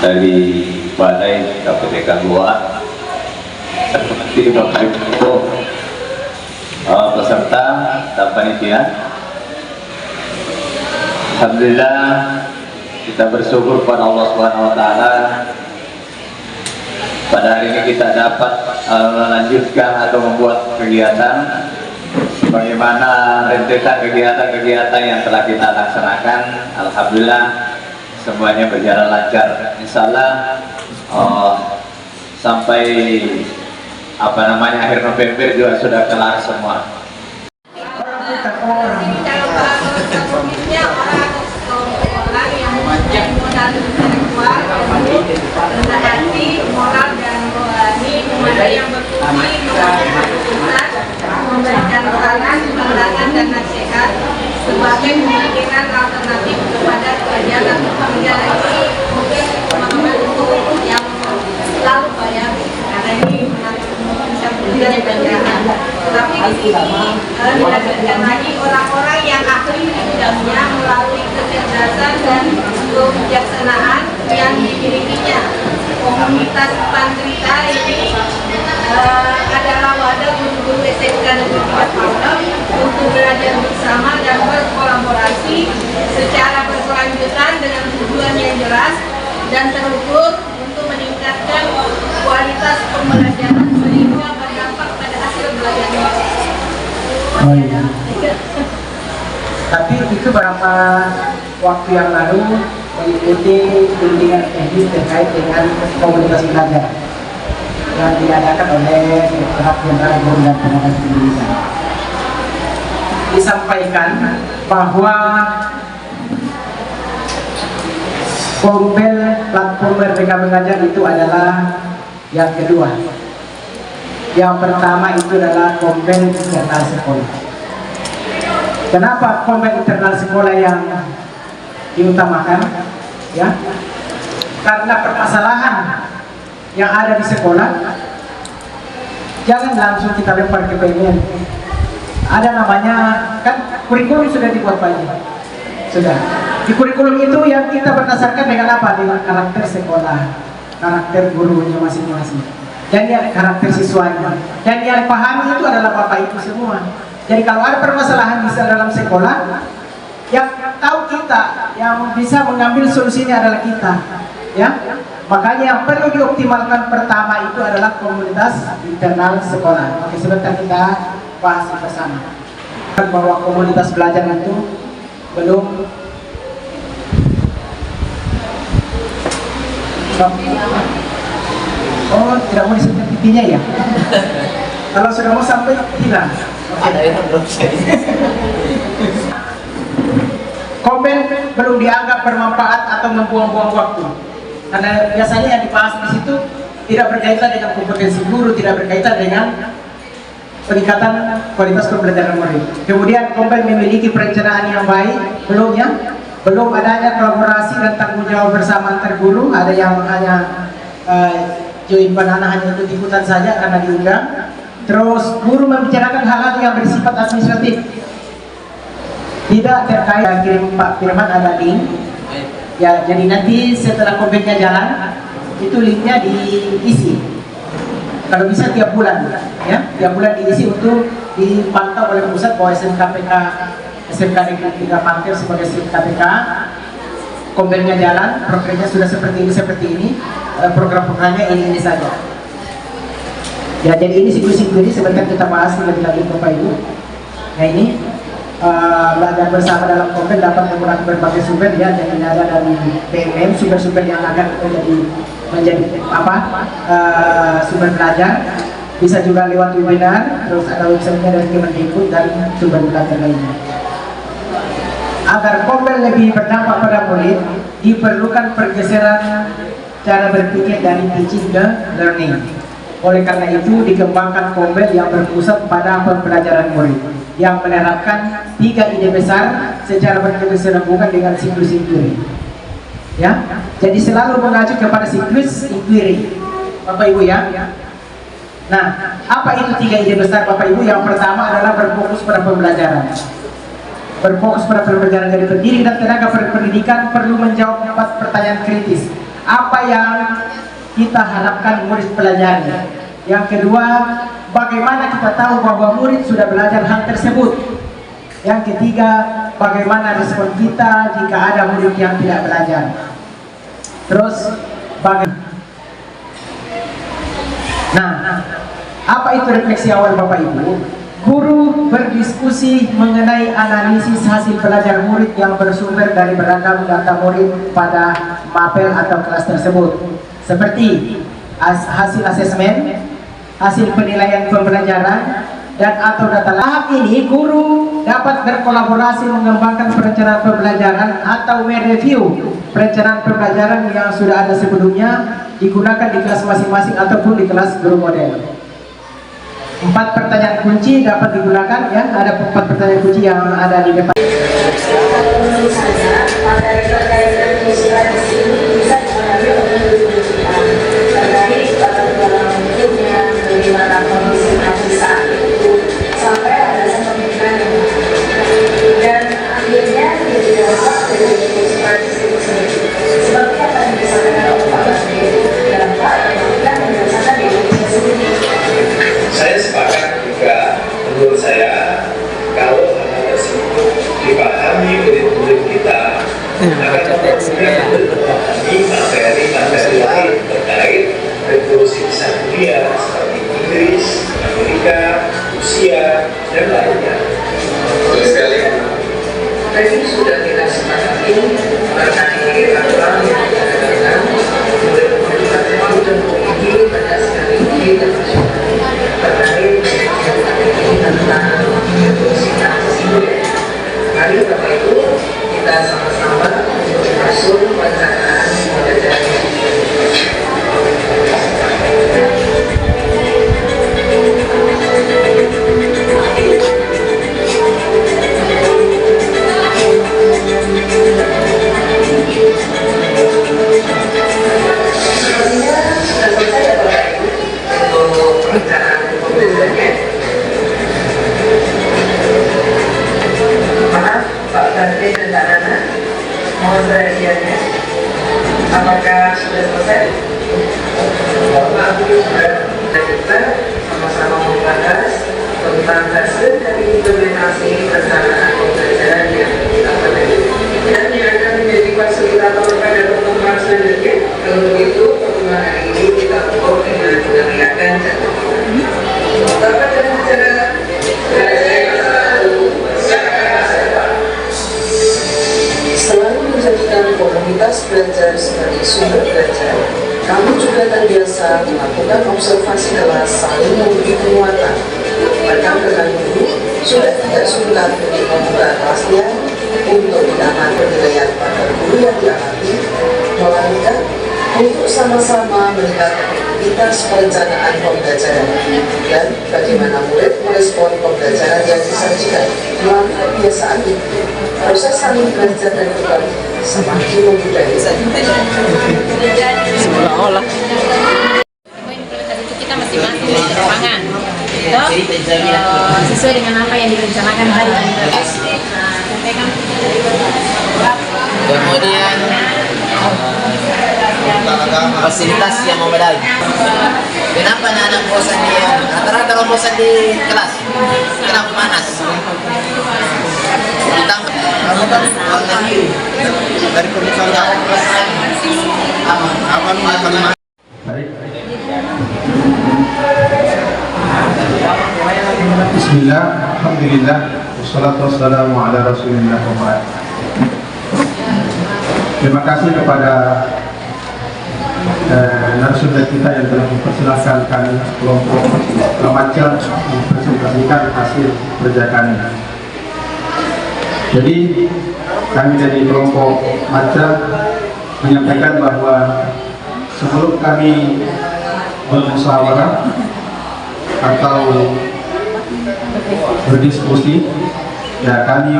dari Balai KPTK luar, seperti Bapak Ibu peserta dan panitia. Alhamdulillah, kita bersyukur kepada Allah Subhanahu wa taala. Pada hari ini kita dapat melanjutkan atau membuat kegiatan sebagaimana rentetan kegiatan-kegiatan yang telah kita laksanakan. Alhamdulillah semuanya berjalan lancar. Insyaallah sampai akhir November juga sudah kelar semua. Yang berfungsi memberikan saran, pandangan dan nasihat sebagai pemikiran alternatif kepada kegiatan pekerjaan ini. Mungkin teman-teman untuk yang selalu bayar karena ini bisa belajar pendidikan. Tapi di sini dihadirkan lagi orang-orang yang ahli di bidangnya melalui kecerdasan dan kebijaksanaan yang dimilikinya. Komunitas Pantrita ini adalah wadah guru-guru SMK Negeri 3 Pangdam untuk belajar bersama dan berkolaborasi secara berkelanjutan dengan tujuan yang jelas dan terukur untuk meningkatkan kualitas pembelajaran sehingga berdampak pada hasil belajarnya. Tapi itu beberapa waktu yang lalu mengikuti bimbingan teknis terkait dengan komunitas belajar yang diadakan oleh Direktorat Jenderal Guru dan Tenaga Pendidikan. Disampaikan bahwa platform Merdeka Mengajar itu adalah yang kedua. Yang pertama itu adalah Kombel Internal Sekolah. Kenapa Kombel Internal Sekolah yang diutamakan? Ya, karena permasalahan yang ada di sekolah jangan langsung kita lempar ke PMN. Ada namanya, kan kurikulum sudah dibuat banyak. Sudah. Di kurikulum itu yang kita berdasarkan dengan apa? Dengan karakter sekolah, karakter gurunya masing-masing, dan yang karakter siswanya. Dan yang pahami itu adalah Bapak Ibu semua. Jadi kalau ada permasalahan di dalam sekolah, yang tahu kita, yang bisa mengambil solusinya adalah kita, ya. Makanya yang perlu dioptimalkan pertama itu adalah komunitas internal sekolah. Oke, sebentar kita bahas bersama. Bahwa komunitas belajar itu belum tidak mau disebut intinya ya. Kalau sudah mau sampai hilang. Komen belum dianggap bermanfaat atau membuang-buang waktu. Karena biasanya yang dibahas di situ tidak berkaitan dengan kompetensi guru, tidak berkaitan dengan peningkatan kualitas pembelajaran murid. Kemudian Kombel memiliki perencanaan yang baik, belum adanya kolaborasi dan tanggung jawab bersama antar guru. Ada yang hanya join banana hanya untuk ikutan saja karena diundang. Terus guru membicarakan hal-hal yang bersifat administratif, tidak terkait. Kirim Pak Firman ada link. Ya, jadi nanti setelah Kombelnya jalan, itu linknya diisi. Kalau bisa tiap bulan, ya, tiap bulan diisi untuk dipantau oleh pusat bahwa SMK Negeri 3 Pangdam sebagai SMK. Kombelnya jalan, programnya sudah seperti ini, program-programnya ini saja. Ya, jadi ini siklus-siklus ini sebentar kita bahas lebih lanjut Bapak Ibu. Nah ini belajar bersama dalam Kombel dapat menggunakan berbagai sumber, ya, jadi ada dari PMM, sumber-sumber yang akan menjadi sumber belajar, bisa juga lewat webinar, terus ada websitenya dari Kemendikbud dan sumber belajar lainnya. Agar Kombel lebih berdampak pada murid, diperlukan pergeseran cara berpikir dari teaching ke learning. Oleh karena itu dikembangkan Kombel yang berpusat pada pembelajaran murid, yang menerapkan 3 ide besar secara berkesinambungan dengan siklus inquiry. Ya, jadi selalu mengacu kepada siklus inquiry, Bapak Ibu, ya. Nah, apa itu 3 ide besar Bapak Ibu? Yang pertama adalah berfokus pada pembelajaran. Berfokus pada pembelajaran. Dari pendiri dan tenaga pendidikan perlu menjawab 4 pertanyaan kritis apa yang kita harapkan murid pelajari. Yang kedua, bagaimana kita tahu bahwa murid sudah belajar hal tersebut. Yang ketiga, bagaimana respon kita jika ada murid yang tidak belajar. Terus, nah, apa itu refleksi awal Bapak Ibu? Guru berdiskusi mengenai analisis hasil belajar murid yang bersumber dari beragam data murid pada mapel atau kelas tersebut, seperti hasil asesmen, hasil penilaian pembelajaran, dan atau data. Tahap ini guru dapat berkolaborasi mengembangkan perencanaan pembelajaran atau mereview perencanaan pembelajaran yang sudah ada sebelumnya digunakan di kelas masing-masing ataupun di kelas guru model. 4 pertanyaan kunci dapat digunakan, ya, ada 4 pertanyaan kunci yang ada di depan. Saya sepakat juga, menurut saya kalau hal tersebut dipahami oleh murid kita akan memahami materi-materi lain terkait revolusi besar dunia seperti Inggris, Amerika, Rusia, dan lainnya. Sekali. Tadi sudah kita sepakati mengenai aturan yang dikatakan murid-murid matematika dan ini banyak sekali internasional terkait tentang revolusi tersebut. Mari Bapak Ibu kita sama-sama masuk perencanaan pembelajaran. Mohon perhatiannya. Apakah sudah selesai? Kita sama-sama membahas tentang hasil dari implementasi perencanaan pembelajaran yang kita dan yang akan menjadi fasilitator pada pertemuan selanjutnya. Kalau begitu, pertemuan hari ini kita tutup dengan meneriakan Bapak dan bicara selalu menjadikan komunitas belajar sebagai sumber belajar. Kamu juga terbiasa melakukan observasi kelas saling memberi penguatan. Bahkan dengan dulu sudah tidak sulit untuk membuka kelasnya untuk mendapat penilaian pada guru yang diamati, melainkan untuk sama-sama melihat efektivitas perencanaan pembelajaran dan bagaimana murid merespon pembelajaran yang disajikan melalui kebiasaan itu. Proses saling belajar dan berbagi semakin memudahkan. Seolah-olah implementasi kita masing-masing di lapangan, sesuai dengan apa yang direncanakan tadi. Kemudian fasilitas yang memadai. Kenapa anak bosan rata-rata kalau bosan di kelas? Kenapa panas? Ditambah warna biru dari pemisalnya aman. Bismillah, alhamdulillah, wassalatu wassalamu ala rasulillah wa ba'd. Terima kasih kepada narasumber kita yang telah mempersilahkan kami kelompok remaja mempresentasikan hasil kerja kami. Jadi kami dari kelompok remaja menyampaikan bahwa sebelum kami bermusyawarah atau berdiskusi, ya kami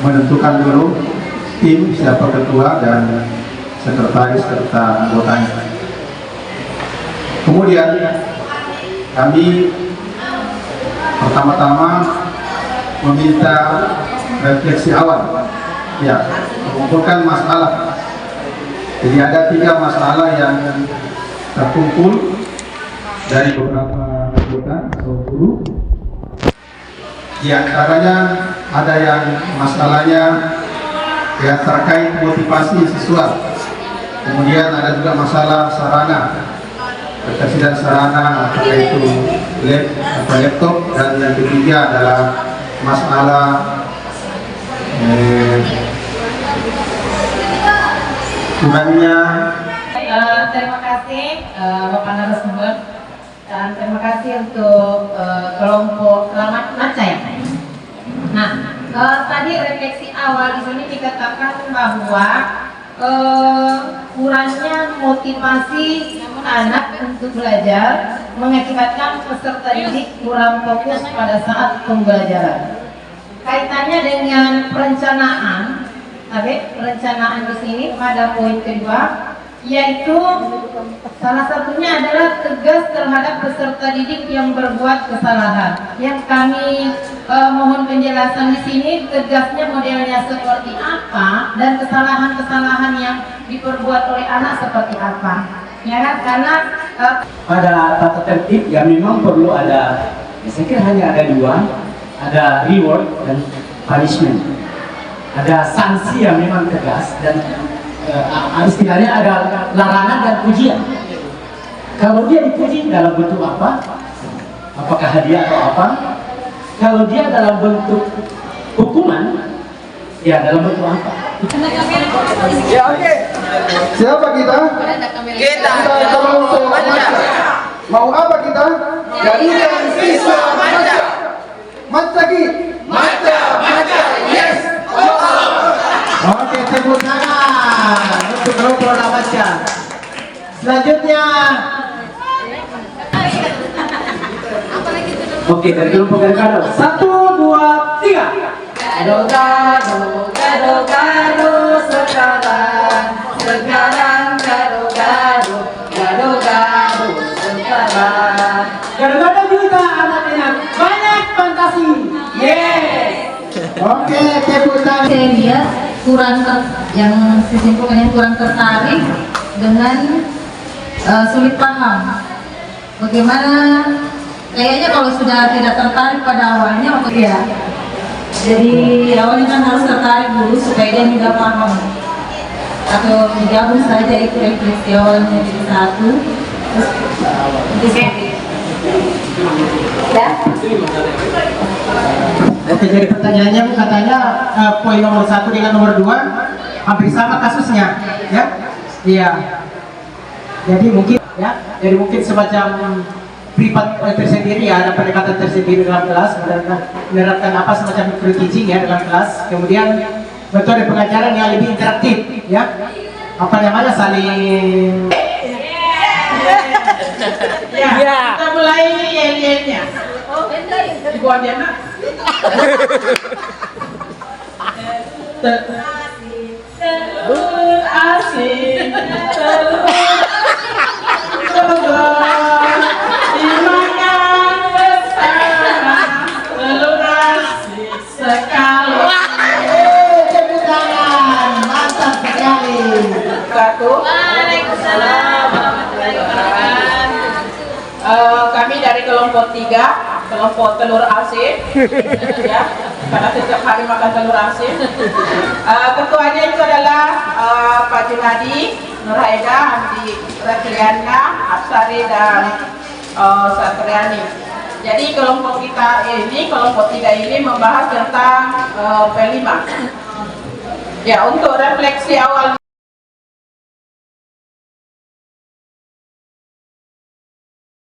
menentukan dulu tim siapa ketua dan sekretaris serta anggotanya. Kemudian kami pertama-tama meminta refleksi awal, ya, mengumpulkan masalah Jadi ada 3 masalah yang terkumpul dari beberapa anggota atau guru. Di antaranya ada yang masalahnya yang terkait motivasi siswa. Kemudian ada juga masalah sarana, ketersediaan sarana, apakah itu laptop, dan yang ketiga adalah masalah kurangnya. Terima kasih Bapak narasumber, dan terima kasih untuk kelompok Maca ya. Nah, tadi refleksi awal di sini dikatakan bahwa kurangnya motivasi anak untuk belajar mengakibatkan peserta didik kurang fokus pada saat pembelajaran. Kaitannya dengan perencanaan, perencanaan di sini pada poin kedua, yaitu salah satunya adalah tegas terhadap peserta didik yang berbuat kesalahan. Yang kami mohon penjelasan di sini, tegasnya modelnya seperti apa dan kesalahan-kesalahan yang diperbuat oleh anak seperti apa. Ya kan? Karena Pada tata tertib ya memang perlu ada, saya kira hanya ada 2, ada reward dan punishment. Ada sanksi yang memang tegas dan istilahnya ada larangan dan pujian. Kalau dia dipuji dalam bentuk apa? Apakah hadiah atau apa? Kalau dia dalam bentuk hukuman, ya dalam bentuk apa? Ya, oke. Siapa kita? Kita kelompok Maca. Mau apa kita? Jadikan siswa Maca. Maca lagi. Maca, yes. Oke, tepuk tangan untuk kelompok Maca. Selanjutnya, oke, dari kelompok Gado. 1, 2, 3. Gado, gado, gado, gado sekarang, sekarang gado, gado, gado, gado sekarang. Gado-gado juga anak-anak banyak fantasi. Yes. Oke, tepuk tangan. saya lihat yang sesimpulkan yang kurang tertarik dengan sulit paham. Bagaimana? Kayaknya kalau sudah tidak tertarik pada awalnya, ya. Jadi awalnya kan harus tertarik dulu supaya dia mudah paham. Atau digabung saja itu refleksi awalnya jadi satu. Terus ya. Oke, jadi pertanyaannya katanya poin nomor 1 dengan nomor 2 hampir sama kasusnya, ya? Iya. Jadi mungkin semacam privat tersendiri ya, ada pendekatan tersendiri dalam kelas, menerapkan apa semacam micro teaching ya dalam kelas. Kemudian metode pengajaran yang lebih interaktif, ya. Apa namanya, saling. Ya, kita mulai yel-yelnya. Ibu Adiana. Telur asin, telur dimakan bersama, telur asin sekali. Tepuk tangan, mantap sekali. Waalaikumsalam warahmatullahi wabarakatuh. Kami dari kelompok 3, kelompok telur asin, ya, karena setiap hari makan telur asin. Ketuanya itu adalah Pak Junadi, Nur Haida, Andi Ratriana, Absari, dan Satriani. Jadi kelompok kita ini, kelompok 3 ini membahas tentang P5. Ya, untuk refleksi awal